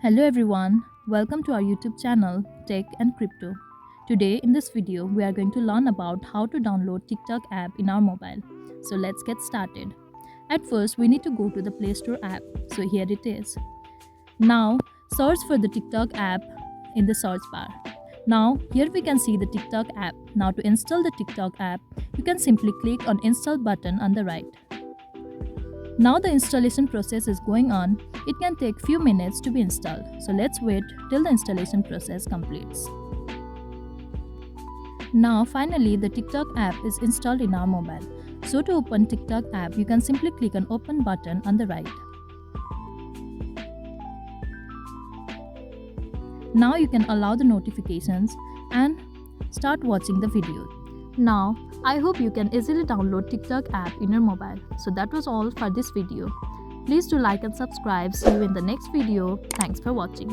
Hello everyone, welcome to our YouTube channel Tech and Crypto. Today in this video we are going to learn about how to download TikTok app in our mobile. So let's get started. At first we need to go to the Play Store app. So here it is. Now search for the TikTok app in the search bar. Now here we can see the TikTok app. Now to install the TikTok app, you can simply click on install button on the right. Now the installation process is going on. It can take few minutes to be installed. So let's wait till the installation process completes. Now finally the TikTok app is installed in our mobile. So to open TikTok app, you can simply click on open button on the right. Now you can allow the notifications and start watching the video. Now, I hope you can easily download TikTok app in your mobile. So that was all for this video. Please do like and subscribe. See you in the next video. Thanks for watching.